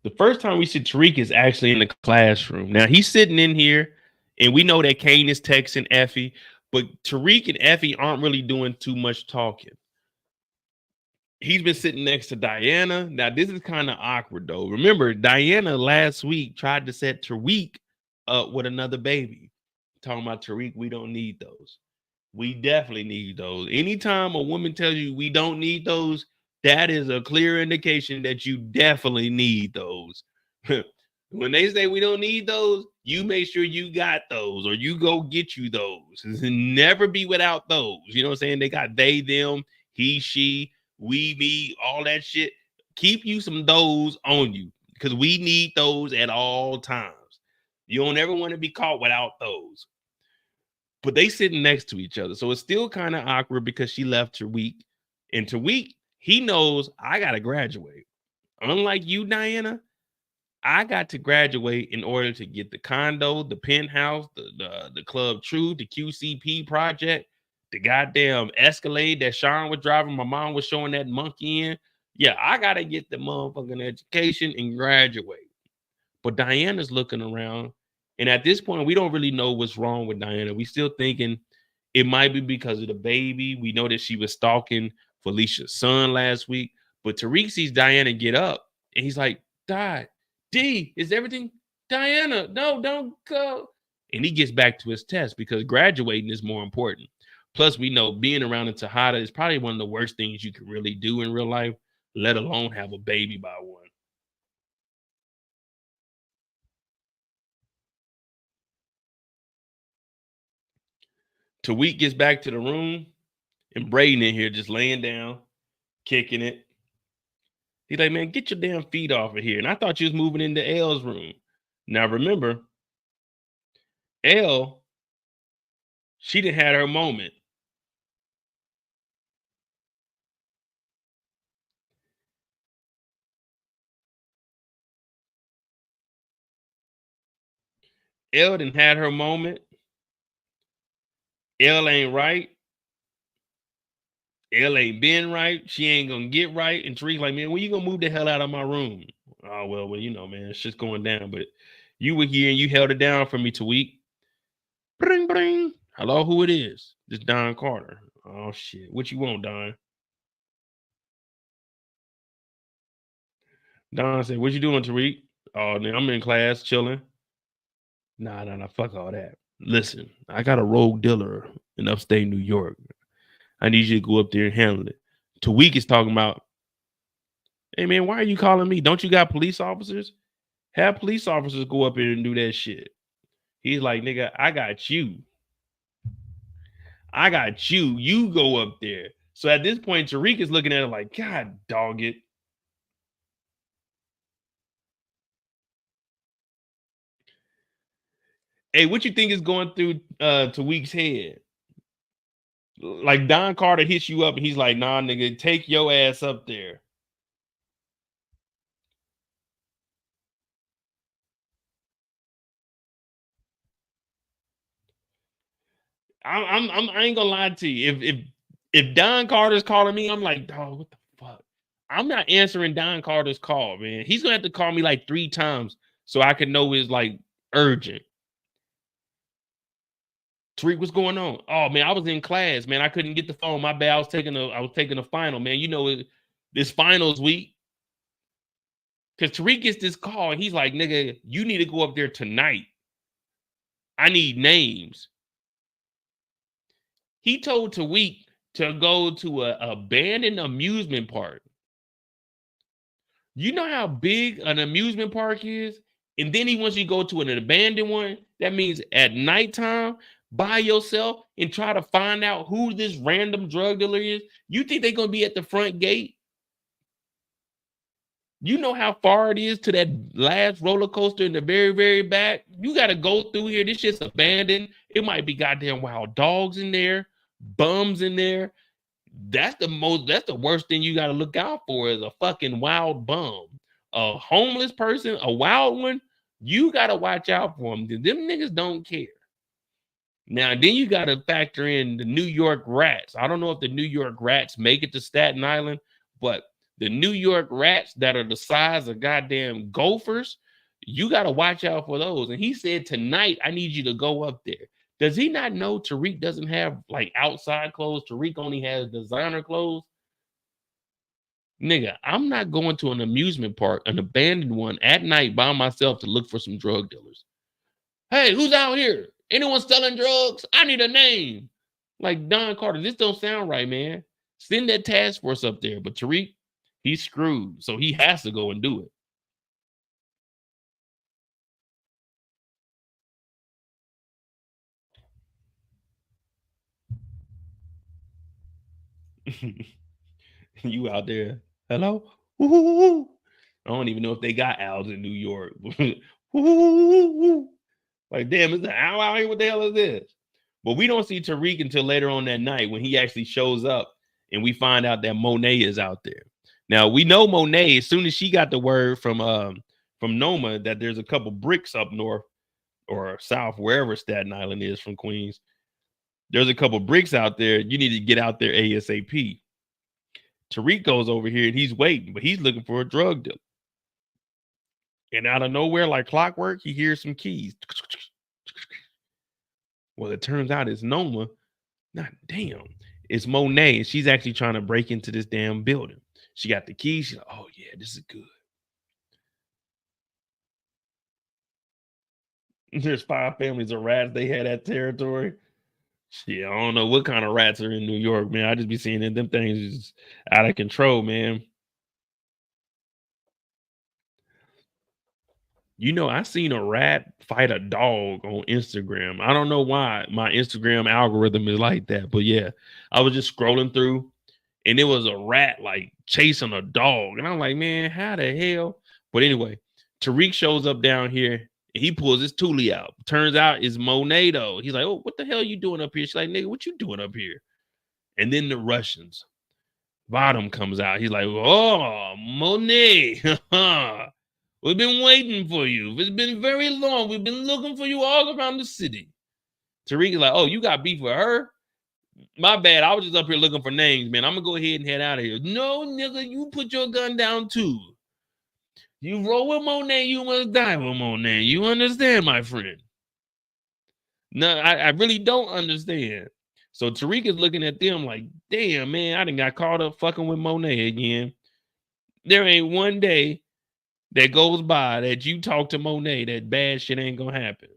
The first time we see Tariq is actually in the classroom. Now he's sitting in here, and we know that Kane is texting Effie, but Tariq and Effie aren't really doing too much talking. He's been sitting next to Diana. Now, this is kind of awkward, though. Remember, Diana last week tried to set Tariq up with another baby. Talking about Tariq, we don't need those. We definitely need those. Anytime a woman tells you we don't need those, that is a clear indication that you definitely need those. When they say we don't need those, you make sure you got those or you go get you those. Never be without those. You know what I'm saying? They got they, them, he, she, we, me, all that shit. Keep you some those on you because we need those at all times. You don't ever want to be caught without those. But they sitting next to each other. So it's still kind of awkward because she left Tariq. And Tariq, he knows I got to graduate. Unlike you, Diana, I got to graduate in order to get the condo, the penthouse, the Club True, the QCP project, the goddamn Escalade that Sean was driving. My mom was showing that monkey in. Yeah, I got to get the motherfucking education and graduate. But Diana's looking around. And at this point, we don't really know what's wrong with Diana. We still thinking it might be because of the baby. We know that she was stalking Felicia's son last week. But Tariq sees Diana get up. And he's like, D, is everything? Diana, no, don't go. And he gets back to his test because graduating is more important. Plus, we know being around a Tejada is probably one of the worst things you could really do in real life, let alone have a baby by one. Tariq gets back to the room, and Brayden in here just laying down, kicking it. He's like, man, get your damn feet off of here. And I thought you was moving into L's room. Now, remember, L, she done had her moment. L done had her moment. L ain't right. L ain't been right. She ain't gonna get right. And Tariq like, man, when you gonna move the hell out of my room? Oh, well, you know, man, it's just going down. But you were here and you held it down for me, Tariq. Bring, bring. Hello, who it is? This Don Carter. Oh, shit. What you want, Don? Don said, what you doing, Tariq? Oh, man, I'm in class, chilling. Nah, fuck all that. Listen, I got a rogue dealer in upstate New York. I need you to go up there and handle it. Tariq is talking about, hey, man, why are you calling me? Don't you got police officers? Have police officers go up here and do that shit. He's like, nigga, I got you. I got you. You go up there. So at this point, Tariq is looking at it like, God, dog it. Hey, what you think is going through Tariq's head? Like Don Carter hits you up and he's like, nah, nigga, take your ass up there. I ain't gonna lie to you. If Don Carter's calling me, I'm like, dog, what the fuck? I'm not answering Don Carter's call, man. He's gonna have to call me like 3 times so I can know it's like urgent. Tariq, what's going on? Oh man, I was in class, man. I couldn't get the phone. My bad. I was taking a final, man. You know, this finals week. Because Tariq gets this call and he's like, nigga, you need to go up there tonight. I need names. He told Tariq to go to a abandoned amusement park. You know how big an amusement park is? And then he wants you to go to an abandoned one. That means at nighttime, by yourself and try to find out who this random drug dealer is. You think they're going to be at the front gate? You know how far it is to that last roller coaster in the very, very back? You got to go through here. This shit's abandoned. It might be goddamn wild dogs in there, bums in there. That's the worst thing you got to look out for is a fucking wild bum. A homeless person, a wild one, you got to watch out for them. Them niggas don't care. Now, then you got to factor in the New York Rats. I don't know if the New York Rats make it to Staten Island, but The New York rats that are the size of goddamn gophers, you got to watch out for those. And he said, tonight, I need you to go up there. Does he not know Tariq doesn't have like outside clothes? Tariq only has designer clothes. Nigga, I'm not going to an amusement park, an abandoned one, at night by myself to look for some drug dealers. Hey, who's out here? Anyone selling drugs? I need a name. Like Don Carter, this don't sound right, man. Send that task force up there. But Tariq, he's screwed. So he has to go and do it. You out there. Hello? Woo-hoo-hoo-hoo. I don't even know if they got owls in New York. Woo-hoo-hoo-hoo-hoo. Like, damn, is the owl out here? What the hell is this? But we don't see Tariq until later on that night when he actually shows up and we find out that Monet is out there. Now we know Monet, as soon as she got the word from Noma that there's a couple bricks up north or south, wherever Staten Island is from Queens. There's a couple bricks out there. You need to get out there ASAP. Tariq goes over here and he's waiting, but he's looking for a drug dealer. And out of nowhere, like clockwork, he hears some keys. Well, it turns out it's Noma. Not damn. It's Monet, and she's actually trying to break into this damn building. She got the keys. She's like, oh, yeah, this is good. There's 5 families of rats. They had that territory. Shit, I don't know what kind of rats are in New York, man. I just be seeing them things is out of control, man. You know, I seen a rat fight a dog on Instagram. I don't know why my Instagram algorithm is like that, but yeah, I was just scrolling through and it was a rat like chasing a dog. And I'm like, man, how the hell? But anyway, Tariq shows up down here and he pulls his toolie out. Turns out it's Monet though. He's like, oh, what the hell are you doing up here? She's like, nigga, what you doing up here? And then the Russians. Bottom comes out. He's like, oh, Monet. We've been waiting for you. It's been very long. We've been looking for you all around the city. Tariq is like, oh, you got beef with her? My bad. I was just up here looking for names, man. I'm going to go ahead and head out of here. No, nigga, you put your gun down too. You roll with Monet, you must die with Monet. You understand, my friend? No, I really don't understand. So Tariq is looking at them like, damn, man, I done got caught up fucking with Monet again. There ain't one day that goes by that you talk to Monet that bad shit ain't gonna happen.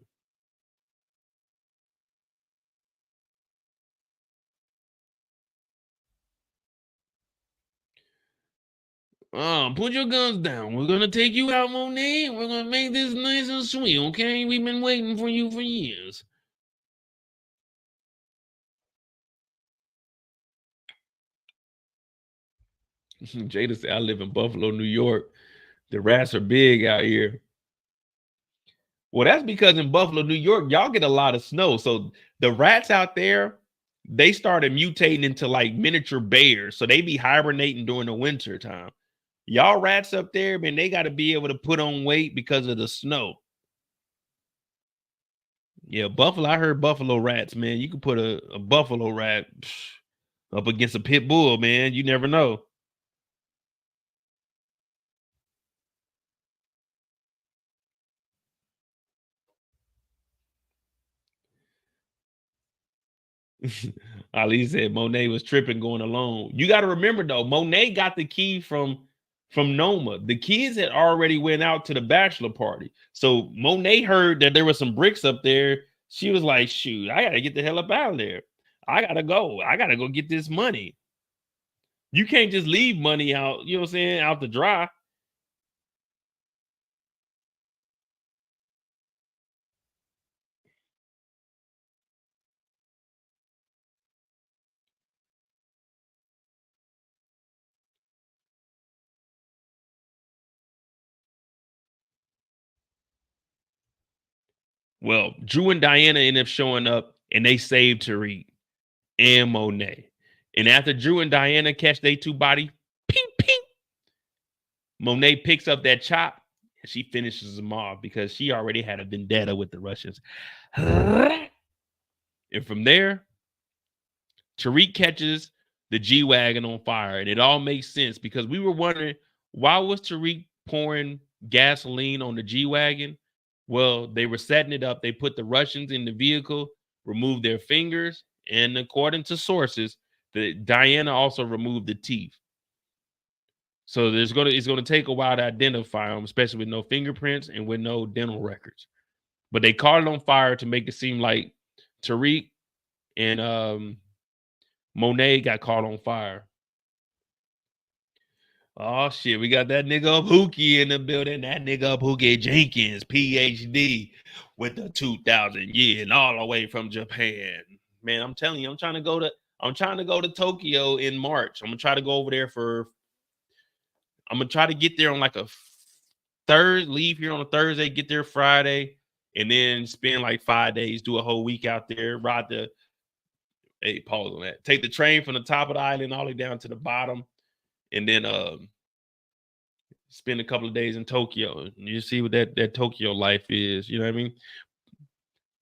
Put your guns down. We're gonna take you out, Monet. We're gonna make this nice and sweet, okay? We've been waiting for you for years. Jada said, I live in Buffalo, New York. The rats are big out here. Well, that's because in Buffalo, New York, y'all get a lot of snow. So the rats out there, they started mutating into like miniature bears. So they be hibernating during the winter time. Y'all rats up there, man, they got to be able to put on weight because of the snow. Yeah, Buffalo. I heard buffalo rats, man. You can put a buffalo rat up against a pit bull, man. You never know. Ali said Monet was tripping going alone. You got to remember though, Monet got the key from Noma. The kids had already went out to the bachelor party. So Monet heard that there was some bricks up there. She was like, shoot, I gotta get the hell up out of there. I gotta go. I gotta go get this money. You can't just leave money out, you know what I'm saying, out to dry. Well, Drew and Diana end up showing up and they saved Tariq and Monet. And after Drew and Diana catch they two body, ping, ping, Monet picks up that chop and she finishes them off because she already had a vendetta with the Russians. And from there, Tariq catches the G-Wagon on fire. And it all makes sense because we were wondering, why was Tariq pouring gasoline on the G-Wagon? Well, they were setting it up. They put the Russians in the vehicle, removed their fingers, and according to sources, Diana also removed the teeth. So it's gonna take a while to identify them, especially with no fingerprints and with no dental records. But they caught it on fire to make it seem like Tariq and Monet got caught on fire. Oh shit, we got that nigga up Hookie in the building. That nigga up Hookie Jenkins, PhD with the 2000 year and all the way from Japan. Man, I'm telling you, I'm trying to go to Tokyo in March. I'm gonna try to go over there I'm gonna try to get there on like a leave here on a Thursday, get there Friday, and then spend like 5 days, do a whole week out there, pause on that. Take the train from the top of the island all the way down to the bottom, and then spend a couple of days in Tokyo. You see what that Tokyo life is, you know what I mean?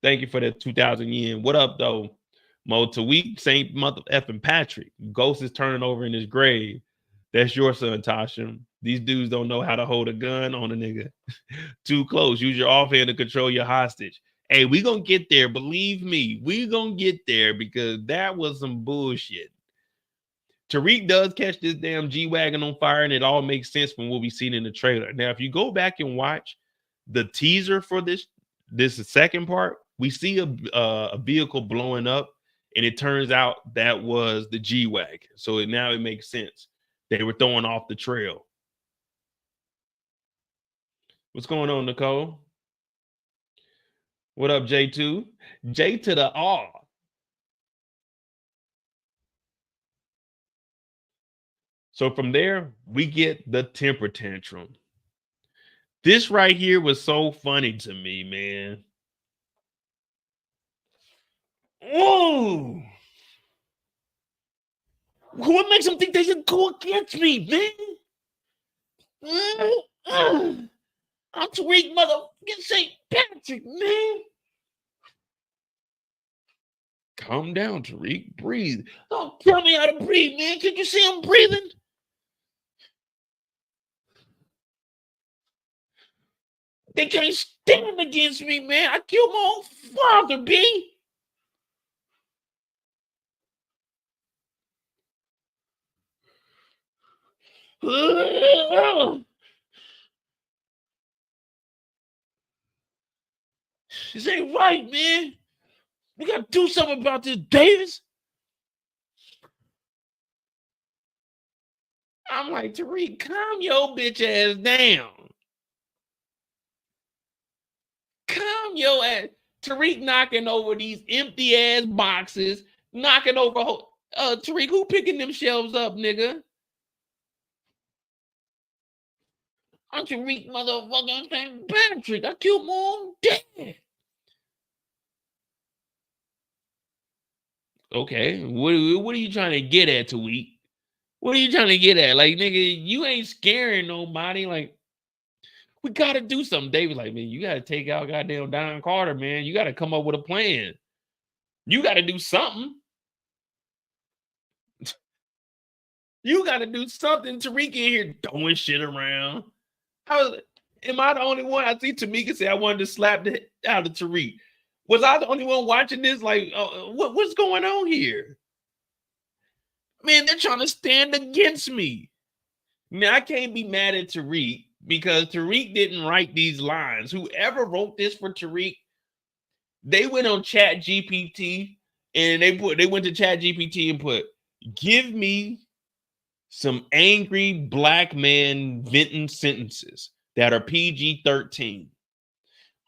Thank you for that 2,000 yen. What up, though? Mo Tariq St. Mother effing Patrick. Ghost is turning over in his grave. That's your son, Tasha. These dudes don't know how to hold a gun on a nigga. Too close. Use your offhand to control your hostage. Hey, we gonna get there. Believe me, we gonna get there because that was some bullshit. Tariq does catch this damn G-Wagon on fire, and it all makes sense from what we seen in the trailer. Now, if you go back and watch the teaser for this second part, we see a vehicle blowing up, and it turns out that was the G-Wagon. So now it makes sense. They were throwing off the trail. What's going on, Nicole? What up, J2? J to the R. So from there, we get the temper tantrum. This right here was so funny to me, man. Ooh. What makes them think they should go against me, man? I'm Tariq motherfucking St. Patrick, man. Calm down, Tariq. Breathe. Don't tell me how to breathe, man. Can you see I'm breathing? They can't stand against me, man. I killed my own father, B. This ain't right, man. We gotta do something about this, Davis. I'm like, Tariq, calm your bitch ass down. Calm your ass. Tariq knocking over these empty ass boxes, knocking over. Tariq, who picking them shelves up, nigga? I'm Tariq motherfucking St. Patrick. I killed my own dad. Okay, what are you trying to get at, Tariq? What are you trying to get at? Like, nigga, you ain't scaring nobody. Like, we got to do something. David, like, man, you got to take out goddamn Don Carter, man. You got to come up with a plan. You got to do something. You got to do something. Tariq in here throwing shit around. Am I the only one? I see Tamika say I wanted to slap the out of Tariq. Was I the only one watching this? Like, what's going on here? Man, they're trying to stand against me. Now, I can't be mad at Tariq because Tariq didn't write these lines. Whoever wrote this for Tariq, they went on Chat GPT and they went to Chat GPT and put, give me some angry black man venting sentences that are PG-13.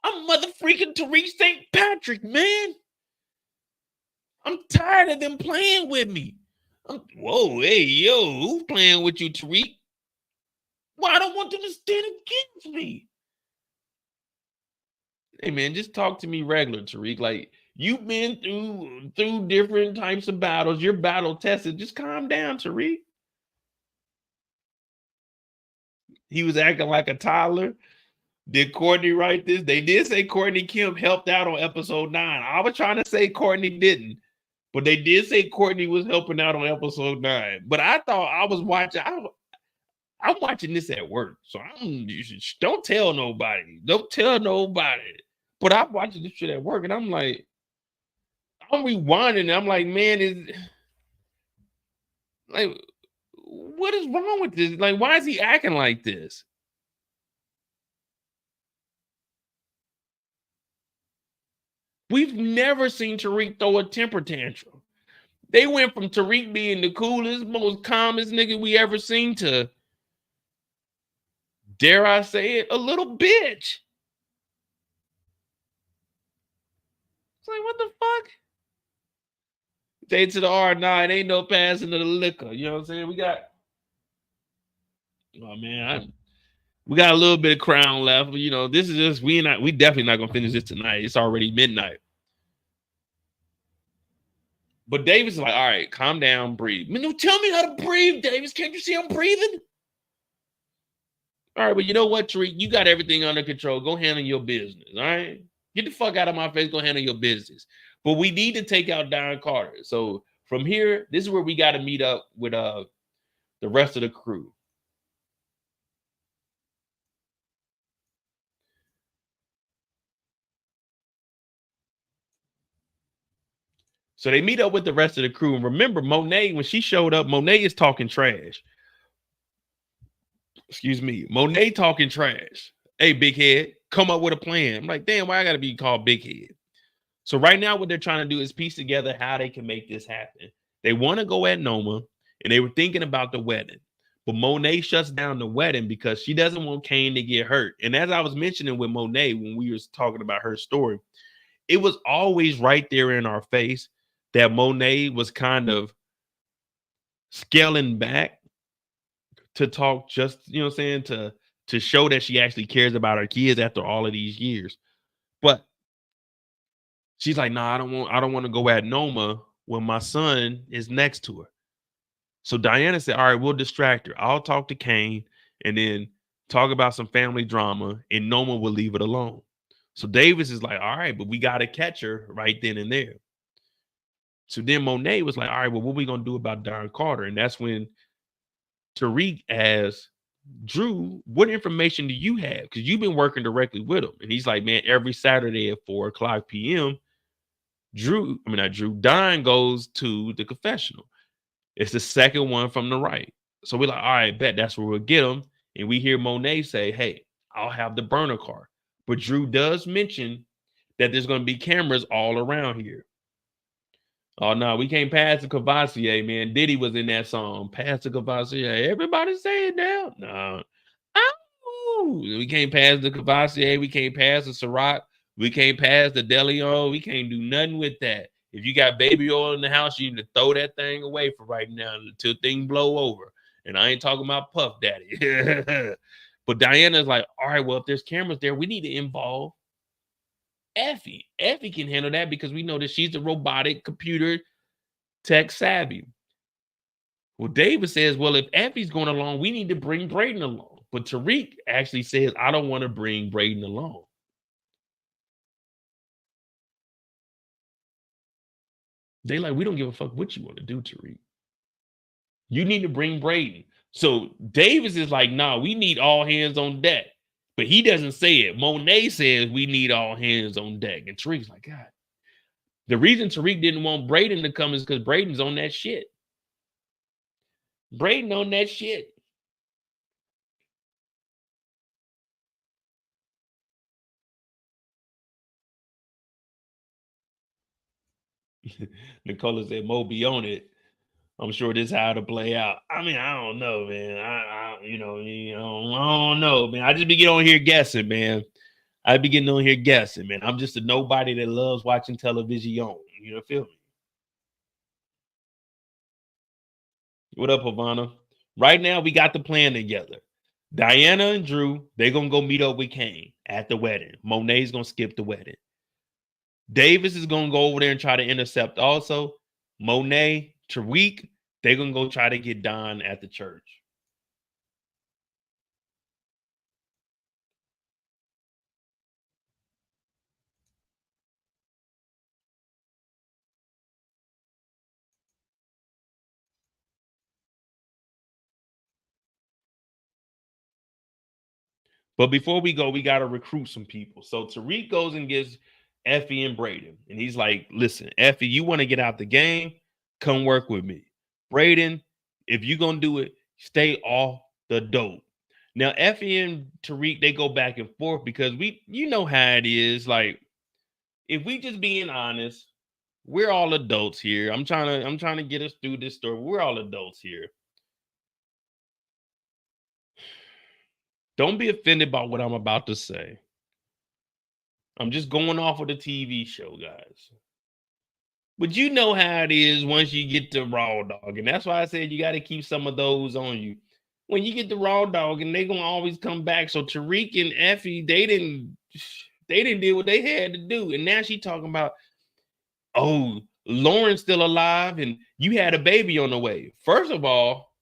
I'm motherfreaking Tariq St. Patrick, man. I'm tired of them playing with me. Whoa, hey, yo, who's playing with you, Tariq? Well, I don't want them to stand against me. Hey, man, just talk to me regular, Tariq. Like, you've been through different types of battles. You're battle tested. Just calm down, Tariq. He was acting like a toddler. Did Courtney write this? They did say Courtney Kemp helped out on episode 9. I was trying to say Courtney didn't. But they did say Courtney was helping out on episode 9. But I thought I was watching. I'm watching this at work, so don't tell nobody. Don't tell nobody. But I'm watching this shit at work, and I'm like, I'm rewinding. And I'm like, man, is like, what is wrong with this? Like, why is he acting like this? We've never seen Tariq throw a temper tantrum. They went from Tariq being the coolest, most calmest nigga we ever seen to, dare I say it, a little bitch. It's like, what the fuck? Tate to the R9, ain't no passing to the liquor. You know what I'm saying? Oh man, we got a little bit of crown left. You know, this is just we definitely not gonna finish this tonight. It's already midnight. But Davis is like, all right, calm down, breathe. Man, tell me how to breathe, Davis. Can't you see I'm breathing? All right, but you know what, Tariq? You got everything under control. Go handle your business. All right. Get the fuck out of my face. Go handle your business. But we need to take out Don Carter. So from here, this is where we got to meet up with the rest of the crew. So they meet up with the rest of the crew. And remember, Monet, when she showed up, Monet is talking trash. Excuse me. Monet talking trash. Hey, big head, come up with a plan. I'm like, damn, why I got to be called big head? So right now, what they're trying to do is piece together how they can make this happen. They want to go at Noma, and they were thinking about the wedding. But Monet shuts down the wedding because she doesn't want Kane to get hurt. And as I was mentioning with Monet when we was talking about her story, it was always right there in our face that Monet was kind of scaling back to talk, just, you know what I'm saying, to show that she actually cares about her kids after all of these years. But she's like, nah, I don't want to go at Noma when my son is next to her. So Diana said, all right, we'll distract her. I'll talk to Kane and then talk about some family drama, and Noma will leave it alone. So Davis is like, all right, but we got to catch her right then and there. So then Monet was like, all right, well, what are we going to do about Don Carter? And that's when Tariq asked Drew, what information do you have? Because you've been working directly with him. And he's like, man, every Saturday at 4:00 p.m., Don goes to the confessional. It's the second one from the right. So we're like, all right, bet that's where we'll get him. And we hear Monet say, hey, I'll have the burner car. But Drew does mention that there's going to be cameras all around here. Oh, no, we can't pass the Cavassier, man. Diddy was in that song. Pass the Cavassier. Everybody say it now. No. Oh, we can't pass the Cavassier. We can't pass the Ciroc. We can't pass the DeLeon. We can't do nothing with that. If you got baby oil in the house, you need to throw that thing away for right now until things blow over. And I ain't talking about Puff Daddy. But Diana's like, all right, well, if there's cameras there, we need to involve Effie. Effie can handle that because we know that she's the robotic computer tech savvy. Well, David says, well, if Effie's going along, we need to bring Brayden along. But Tariq actually says, I don't want to bring Brayden along. They like, we don't give a fuck what you want to do, Tariq. You need to bring Brayden. So Davis is like, nah, we need all hands on deck. But he doesn't say it. Monet says we need all hands on deck. And Tariq's like, God. The reason Tariq didn't want Brayden to come is because Brayden's on that shit. Brayden on that shit. Nicola said, Mo be on it. I'm sure this is how to play out. I mean, I don't know, man. I don't know, man. I just be getting on here guessing, man. I be getting on here guessing, man. I'm just a nobody that loves watching television. You know, feel me? What up, Havana? Right now, we got the plan together. Diana and Drew, they're gonna go meet up with Kane at the wedding. Monet's gonna skip the wedding. Davis is gonna go over there and try to intercept also. Monet, Tariq, they're gonna go try to get Don at the church. But before we go, we got to recruit some people. So Tariq goes and gets Effie and Brayden. And he's like, listen, Effie, you want to get out the game? Come work with me. Brayden, if you're going to do it, stay off the dope. Now, Effie and Tariq, they go back and forth because you know how it is. Like, if we just being honest, we're all adults here. I'm trying to get us through this story. We're all adults here. Don't be offended by what I'm about to say. I'm just going off of the TV show, guys. But you know how it is once you get to Raw Dog. And that's why I said you got to keep some of those on you. When you get to Raw Dog, and they're going to always come back. So Tariq and Effie, they didn't do what they had to do. And now she talking about, oh, Lauren's still alive and you had a baby on the way. First of all,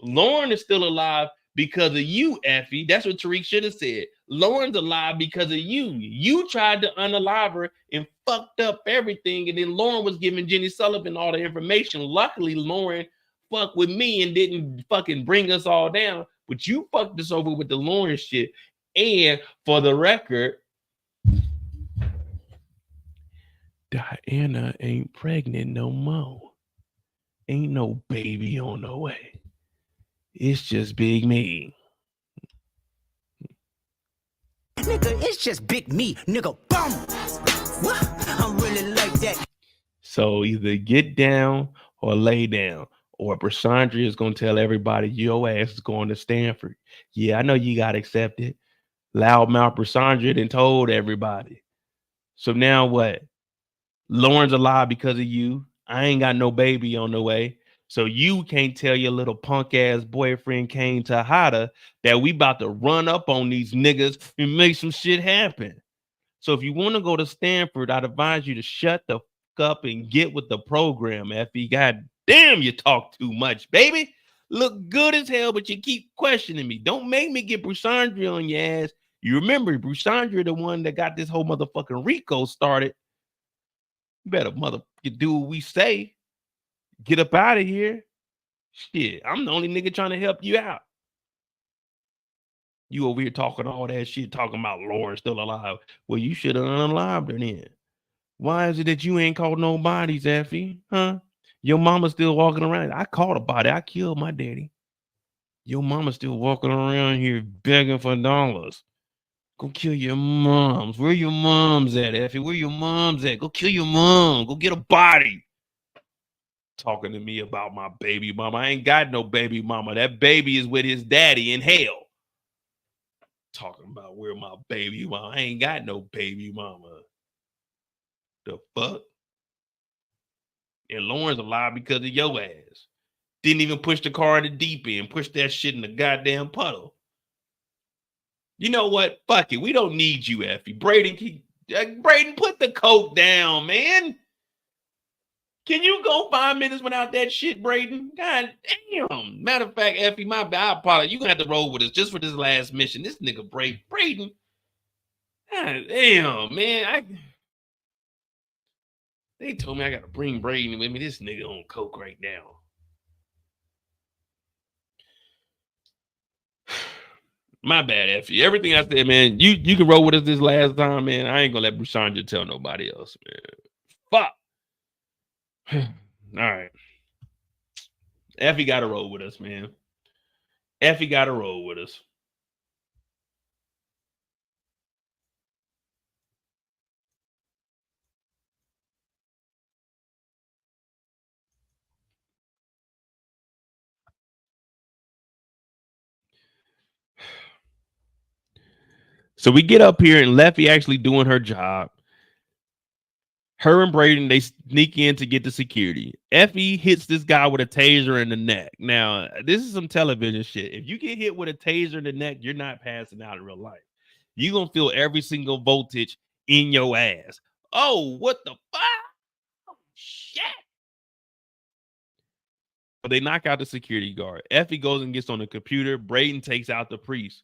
Lauren is still alive because of you, Effie. That's what Tariq should have said. Lauren's alive because of you. You tried to unalive her and fucked up everything. And then Lauren was giving Jenny Sullivan all the information. Luckily, Lauren fucked with me and didn't fucking bring us all down. But you fucked us over with the Lauren shit. And for the record, Diana ain't pregnant no more. Ain't no baby on the way. It's just Big Me. Nigga, it's just Big Me, nigga. Boom. I'm really like that. So either get down or lay down, or Brasandria is gonna tell everybody your ass is going to Stanford. Yeah, I know you got accepted. Loudmouth Brasandria then told everybody. So now what? Lauren's alive because of you. I ain't got no baby on the way. So you can't tell your little punk ass boyfriend Tejada that we about to run up on these niggas and make some shit happen. So if you want to go to Stanford, I'd advise you to shut the fuck up and get with the program, Effie. God damn, you talk too much, baby. Look good as hell, but you keep questioning me. Don't make me get Brusandria on your ass. You remember Brusandria, the one that got this whole motherfucking Rico started. You better motherfucker do what we say. Get up out of here. Shit, I'm the only nigga trying to help you out. You over here talking all that shit, talking about Lauren still alive. Well, you should have unalived her then. Why is it that you ain't called no bodies, Effie? Huh? Your mama still walking around. I caught a body. I killed my daddy. Your mama still walking around here begging for dollars. Go kill your moms. Where your moms at, Effie? Where your moms at? Go kill your mom. Go get a body. Talking to me about my baby mama. I ain't got no baby mama. That baby is with his daddy in hell. Talking about where my baby mama. I ain't got no baby mama. The fuck? And Lauren's alive because of your ass. Didn't even push the car in the deep end. Pushed that shit in the goddamn puddle. You know what? Fuck it. We don't need you, Effie. Brayden, put the coke down, man. Can you go 5 minutes without that shit, Brayden? God damn. Matter of fact, Effie, my bad. I apologize. You're going to have to roll with us just for this last mission. This nigga Brayden. God damn, man. They told me I got to bring Brayden with me. This nigga on coke right now. My bad, Effie. Everything I said, man, you can roll with us this last time, man. I ain't going to let Brusandria tell nobody else, man. Fuck. All right. Effie got to roll with us, man. Effie got to roll with us. So we get up here and Leffie actually doing her job. Her and Brayden, they sneak in to get the security. Effie hits this guy with a taser in the neck. Now, this is some television shit. If you get hit with a taser in the neck, you're not passing out in real life. You're going to feel every single voltage in your ass. Oh, what the fuck? Oh, shit. But they knock out the security guard. Effie goes and gets on the computer. Brayden takes out the priest.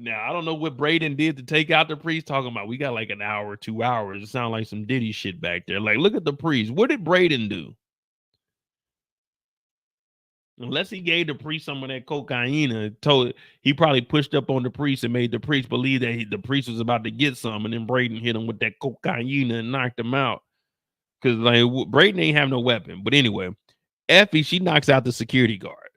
Now, I don't know what Brayden did to take out the priest. Talking about we got like an hour, 2 hours. It sounds like some Diddy shit back there. Like, look at the priest. What did Brayden do? Unless he gave the priest some of that cocaine and told he probably pushed up on the priest and made the priest believe that the priest was about to get some, and then Brayden hit him with that cocaine and knocked him out. Because like Brayden ain't have no weapon. But anyway, Effie, she knocks out the security guard.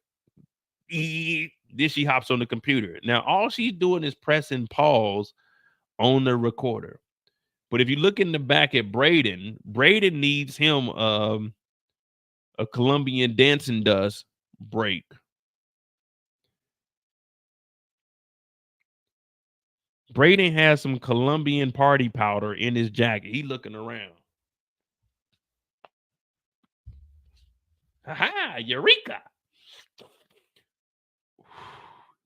Then she hops on the computer. Now all she's doing is pressing pause on the recorder. But if you look in the back at Brayden needs him a Colombian dancing dust break. Brayden has some Colombian party powder in his jacket. He looking around. Ha! Eureka!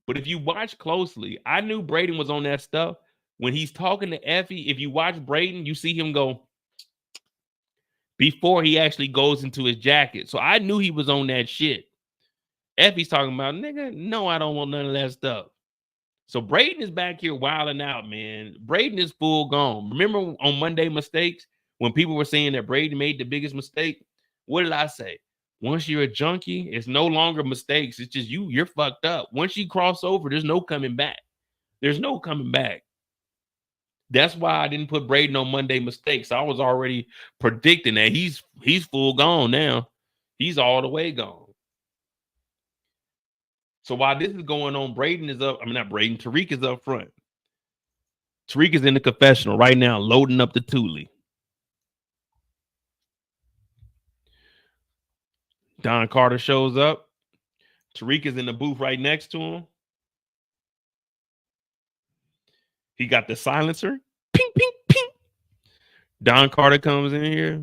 But if you watch closely, I knew Brayden was on that stuff. When he's talking to Effie, if you watch Brayden, you see him go before he actually goes into his jacket. So I knew he was on that shit. Effie's talking about, nigga, no, I don't want none of that stuff. So Brayden is back here wilding out, man. Brayden is full gone. Remember on Monday Mistakes, when people were saying that Brayden made the biggest mistake? What did I say? Once you're a junkie, it's no longer mistakes. It's just you're fucked up. Once you cross over, there's no coming back. There's no coming back. That's why I didn't put Brayden on Monday Mistakes. I was already predicting that he's full gone now. He's all the way gone. So while this is going on, Brayden is up. I mean, not Brayden. Tariq is up front. Tariq is in the confessional right now, loading up the Thule. Don Carter shows up. Tariq is in the booth right next to him. He got the silencer. Ping, ping, ping. Don Carter comes in here.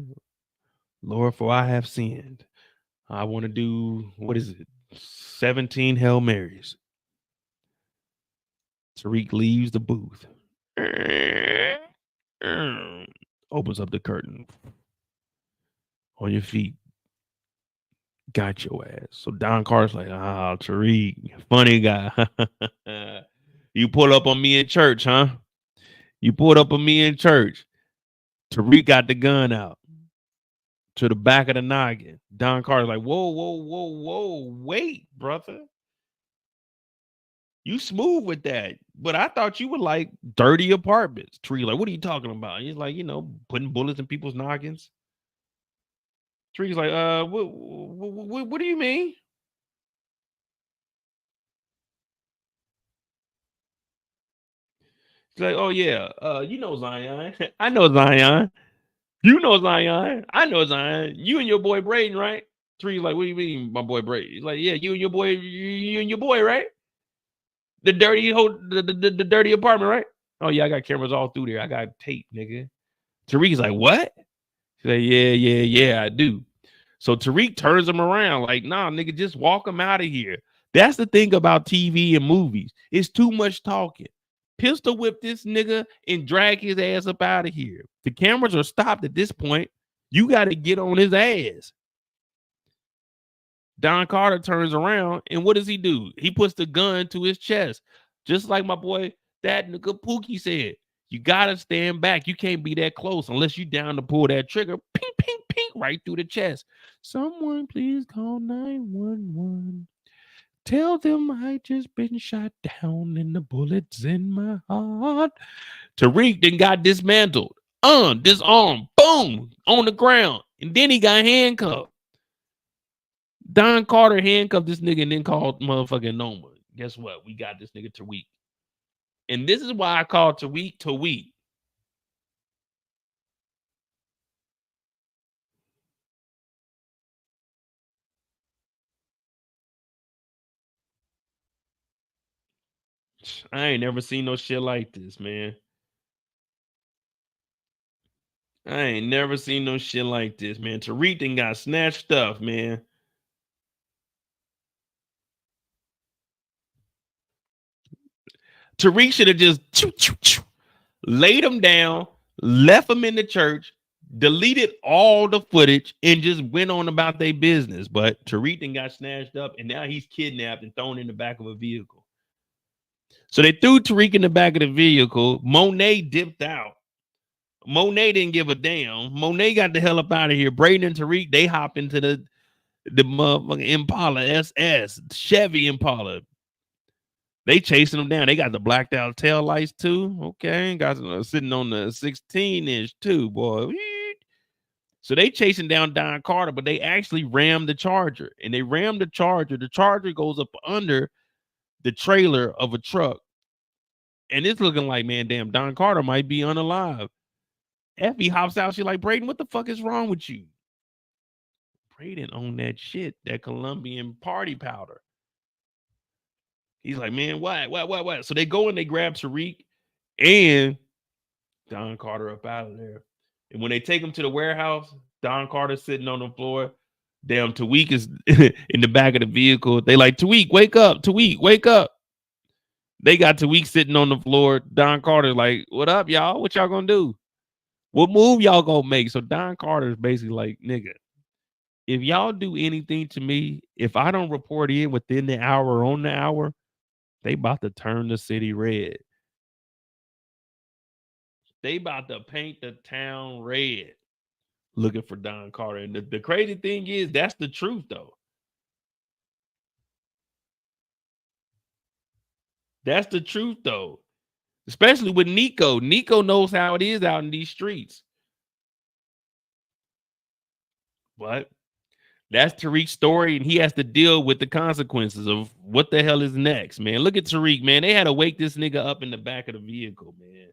Lord, for I have sinned. I want to do, what is it? 17 Hail Marys. Tariq leaves the booth. Opens up the curtain. On your feet. Got your ass. So Don Carter's like, Tariq, funny guy. You pull up on me in church, huh? You pulled up on me in church. Tariq got the gun out to the back of the noggin. Don Carter's like, whoa, wait, brother. You smooth with that. But I thought you were like dirty apartments. Tariq like, what are you talking about? He's like, putting bullets in people's noggins. Tariq's like, what do you mean? He's like, oh yeah, Zion. I know Zion. You know Zion. I know Zion. You and your boy Brayden, right? Tariq's like, what do you mean, my boy Brayden? He's like, yeah, you and your boy, right? The dirty the dirty apartment, right? Oh yeah, I got cameras all through there. I got tape, nigga. Tariq's like, what? He's like, yeah, I do. So Tariq turns him around like, nah, nigga, just walk him out of here. That's the thing about TV and movies. It's too much talking. Pistol whip this nigga and drag his ass up out of here. The cameras are stopped at this point. You got to get on his ass. Don Carter turns around and what does he do? He puts the gun to his chest. Just like my boy, that nigga Pookie said. You got to stand back. You can't be that close unless you down to pull that trigger. Ping, ping, ping, right through the chest. Someone please call 911. Tell them I just been shot down and the bullets in my heart. Tariq then got dismantled. Disarmed. Boom. On the ground. And then he got handcuffed. Don Carter handcuffed this nigga and then called motherfucking Noma. Guess what? We got this nigga Tariq. And this is why I call Tariq Tariq. I ain't never seen no shit like this, man. I ain't never seen no shit like this, man. Tariq done got snatched stuff, man. Tariq should have just laid him down, left him in the church, deleted all the footage, and just went on about their business. But Tariq done got snatched up, and now he's kidnapped and thrown in the back of a vehicle. So they threw Tariq in the back of the vehicle. Monet dipped out. Monet didn't give a damn. Monet got the hell up out of here. Brayden and Tariq, they hop into the motherfucking Impala SS, Chevy Impala. They chasing them down. They got the blacked out tail lights too. Okay, got sitting on the 16-inch too, boy. So they chasing down Don Carter, but they actually rammed the Charger, and they rammed the Charger. The Charger goes up under the trailer of a truck, and it's looking like, man, damn, Don Carter might be unalive. Effie hops out. She's like, Brayden, what the fuck is wrong with you? Brayden on that shit, that Colombian party powder. He's like, man, what? So they go and they grab Tariq and Don Carter up out of there. And when they take him to the warehouse, Don Carter's sitting on the floor. Damn, Tariq is in the back of the vehicle. They like, Tariq, wake up. Tariq, wake up. They got Tariq sitting on the floor. Don Carter like, what up, y'all? What y'all gonna do? What move y'all gonna make? So Don Carter is basically like, nigga, if y'all do anything to me, if I don't report in within the hour, on the hour, they about to turn the city red. They about to paint the town red looking for Don Carter. And the crazy thing is, that's the truth, though. That's the truth, though. Especially with Nico. Nico knows how it is out in these streets. But that's Tariq's story, and he has to deal with the consequences of what the hell is next, man. Look at Tariq, man. They had to wake this nigga up in the back of the vehicle, man.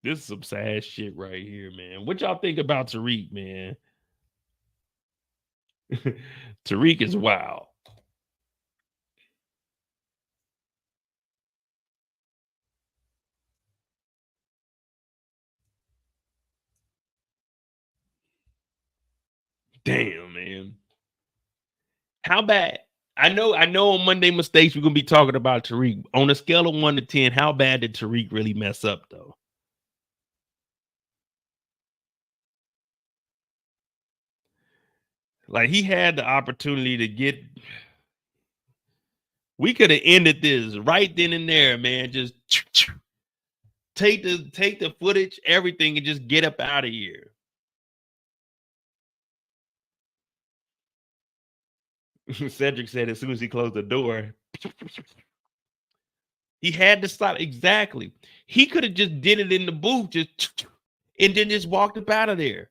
This is some sad shit right here, man. What y'all think about Tariq, man? Tariq is wild. Damn, man. How bad? I know on Monday Mistakes, we're gonna be talking about Tariq. On a scale of 1 to 10, how bad did Tariq really mess up, though? Like, he had the opportunity to get. We could have ended this right then and there, man. Just take the footage, everything, and just get up out of here. Cedric said as soon as he closed the door, he had to stop. Exactly. He could have just did it in the booth, just and then just walked up out of there.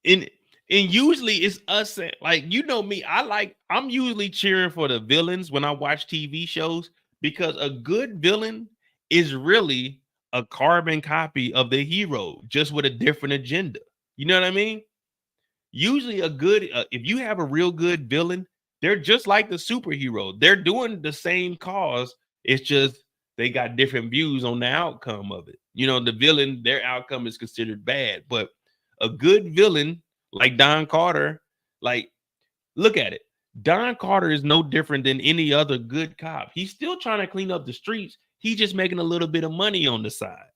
And usually it's us, like, you know me, I'm usually cheering for the villains when I watch TV shows, because a good villain is really a carbon copy of the hero, just with a different agenda. You know what I mean? Usually a good, if you have a real good villain, they're just like the superhero. They're doing the same cause. It's just they got different views on the outcome of it. You know, the villain, their outcome is considered bad, but a good villain like Don Carter, like, look at it. Don Carter is no different than any other good cop. He's still trying to clean up the streets. He's just making a little bit of money on the side.